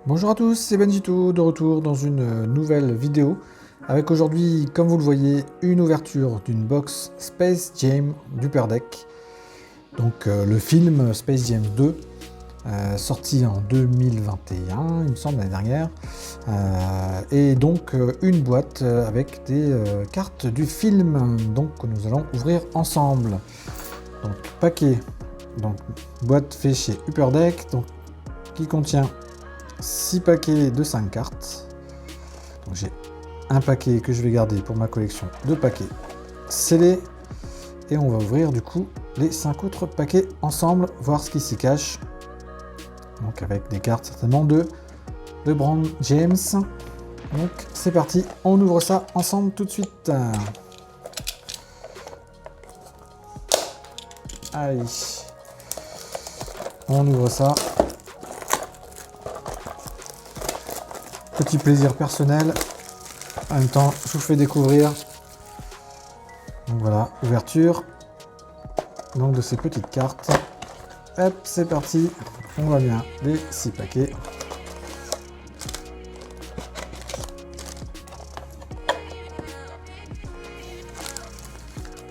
Bonjour à tous, c'est Benjito de retour dans une nouvelle vidéo avec aujourd'hui, comme vous le voyez, une ouverture d'une box Space Jam d'Upper Deck. Donc le film Space Jam 2, sorti en 2021, il me semble, l'année dernière. Et donc une boîte avec des cartes du film donc, que nous allons ouvrir ensemble. Donc paquet, donc boîte fait chez Upper Deck, donc, qui contient 6 paquets de 5 cartes. Donc j'ai un paquet que je vais garder pour ma collection de paquets scellés. Et on va ouvrir du coup les 5 autres paquets ensemble, voir ce qui s'y cache. Donc avec des cartes certainement de LeBron James. Donc c'est parti, on ouvre ça ensemble tout de suite. Allez, on ouvre ça. Petit plaisir personnel. En même temps, je vous fais découvrir. Donc voilà, ouverture. Donc de ces petites cartes. Hop, c'est parti. On voit bien les 6 paquets.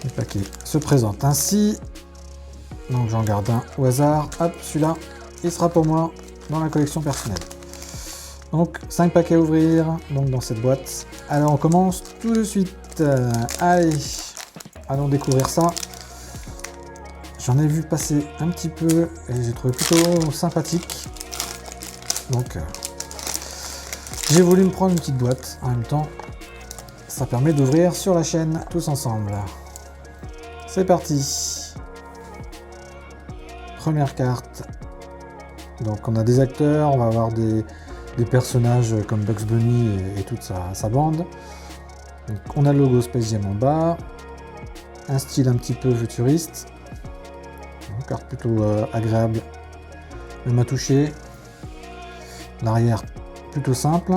Les paquets se présentent ainsi. Donc j'en garde un au hasard. Hop, celui-là, il sera pour moi dans la collection personnelle. Donc 5 paquets à ouvrir donc dans cette boîte. Alors on commence tout de suite. Allez, allons découvrir ça. J'en ai vu passer un petit peu et j'ai trouvé plutôt sympathique. Donc j'ai voulu me prendre une petite boîte. En même temps, ça permet d'ouvrir sur la chaîne tous ensemble. C'est parti. Première carte. Donc on a des acteurs, on va avoir des personnages comme Bugs Bunny et toute sa bande. Donc, on a le logo Space Jam en bas, un style un petit peu futuriste, une carte plutôt agréable même à toucher, l'arrière plutôt simple.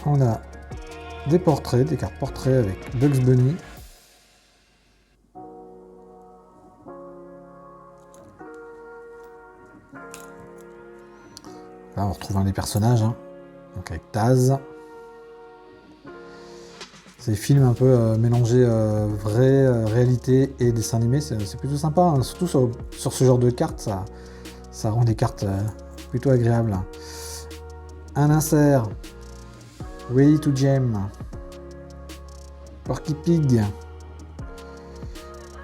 On a des portraits, des cartes portraits avec Bugs Bunny. Là, on retrouve un des personnages, hein. Donc avec Taz. C'est des films un peu mélangés vraie réalité et dessin animé, c'est plutôt sympa, hein. Surtout sur ce genre de cartes, ça rend des cartes plutôt agréables. Un insert, Way to Jam, Porky Pig,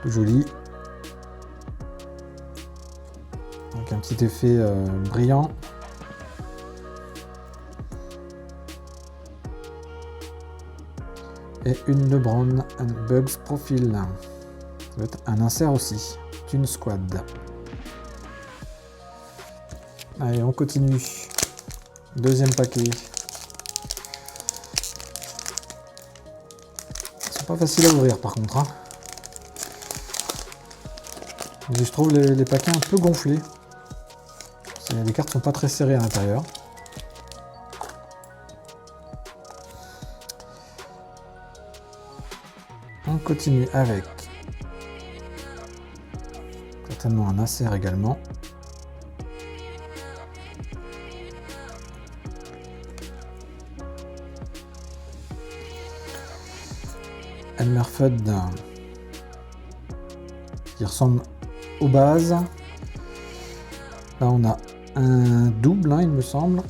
tout joli. Donc un petit effet brillant. Et une LeBron Bugs Profile. Ça doit être un insert aussi. Une squad. Allez, on continue. Deuxième paquet. Ils sont pas faciles à ouvrir par contre, hein. Je trouve les paquets un peu gonflés. Les cartes sont pas très serrées à l'intérieur. On continue avec certainement un insert également. Elmer Fudd qui ressemble aux bases. Là on a un double, hein, il me semble.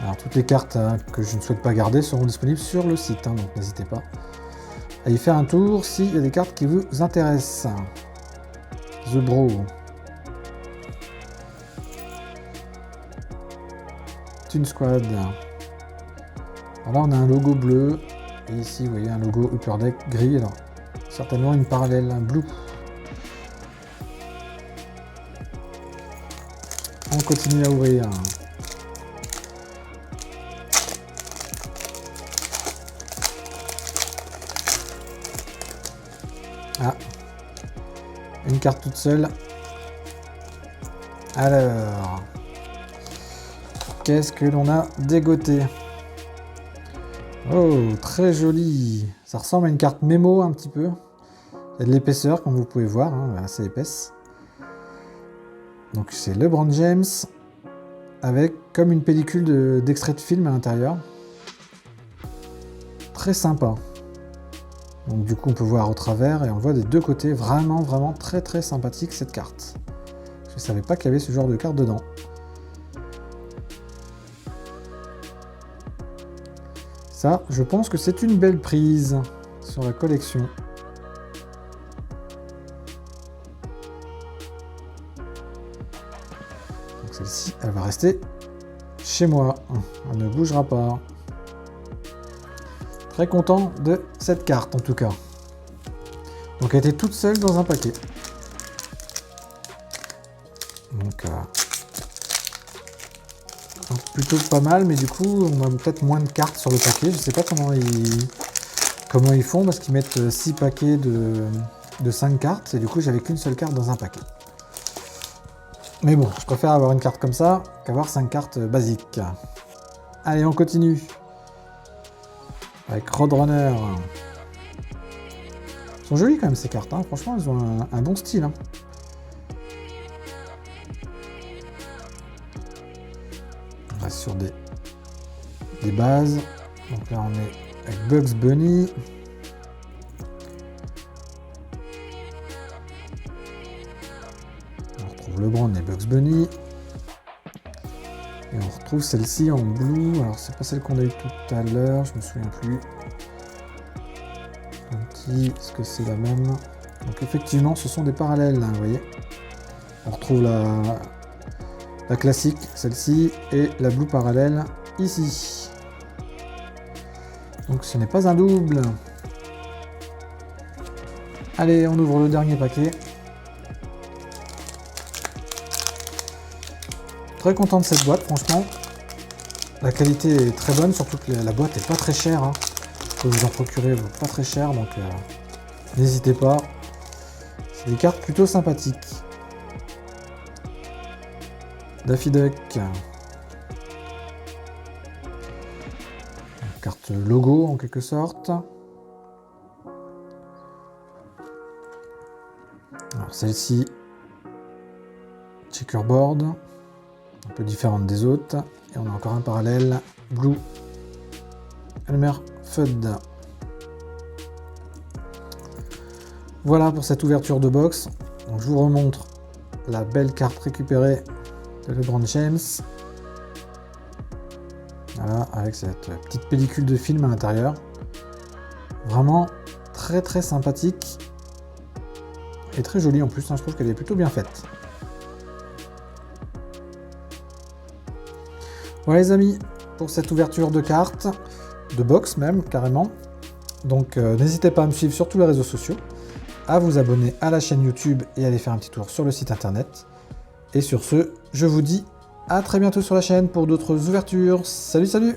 Alors toutes les cartes que je ne souhaite pas garder seront disponibles sur le site, hein, donc n'hésitez pas à y faire un tour s'il y a des cartes qui vous intéressent. The Bro. Toon Squad. Alors là on a un logo bleu et ici vous voyez un logo Upper Deck gris, alors certainement une parallèle, un blue. On continue à ouvrir. Ah, une carte toute seule. Alors, qu'est-ce que l'on a dégoté? Oh, très joli. Ça ressemble à une carte mémo un petit peu. Il y a de l'épaisseur, comme vous pouvez voir, hein, assez épaisse. Donc c'est LeBron James, avec comme une pellicule d'extrait de film à l'intérieur. Très sympa. Donc du coup on peut voir au travers et on voit des deux côtés. Vraiment très sympathique cette carte. Je ne savais pas qu'il y avait ce genre de carte dedans. Ça, je pense que c'est une belle prise sur la collection. Donc celle-ci, elle va rester chez moi. Elle ne bougera pas. Très content de cette carte en tout cas. Donc elle était toute seule dans un paquet. Donc plutôt pas mal, mais du coup on a peut-être moins de cartes sur le paquet. Je sais pas comment ils font, parce qu'ils mettent 6 paquets de 5 cartes, et du coup j'avais qu'une seule carte dans un paquet. Mais bon, je préfère avoir une carte comme ça qu'avoir 5 cartes basiques. Allez, on continue. Avec Roadrunner. Elles sont jolies quand même ces cartes, hein. Franchement elles ont un bon style. Hein. On reste sur des bases. Donc là on est avec Bugs Bunny. On retrouve LeBron et Bugs Bunny. Et on retrouve celle-ci en blue. Alors c'est pas celle qu'on a eu tout à l'heure, je me souviens plus. Est-ce que c'est la même? Donc effectivement ce sont des parallèles, hein, vous voyez. On retrouve la classique, celle-ci, et la blue parallèle ici. Donc ce n'est pas un double. Allez, on ouvre le dernier paquet. Très content de cette boîte, franchement. La qualité est très bonne, surtout que la boîte est pas très chère. Hein. Vous pouvez vous en procurer pas très cher, donc n'hésitez pas. C'est des cartes plutôt sympathiques. Daffy Duck. Carte logo en quelque sorte. Alors celle-ci, checkerboard, un peu différente des autres. Et on a encore un parallèle, Blue, Elmer Fudd. Voilà pour cette ouverture de box. Donc je vous remontre la belle carte récupérée de LeBron James. Voilà, avec cette petite pellicule de film à l'intérieur. Vraiment très sympathique. Et très jolie en plus, hein, je trouve qu'elle est plutôt bien faite. Voilà les amis, pour cette ouverture de cartes, de box même, carrément. Donc n'hésitez pas à me suivre sur tous les réseaux sociaux, à vous abonner à la chaîne YouTube et à aller faire un petit tour sur le site internet. Et sur ce, je vous dis à très bientôt sur la chaîne pour d'autres ouvertures. Salut, salut!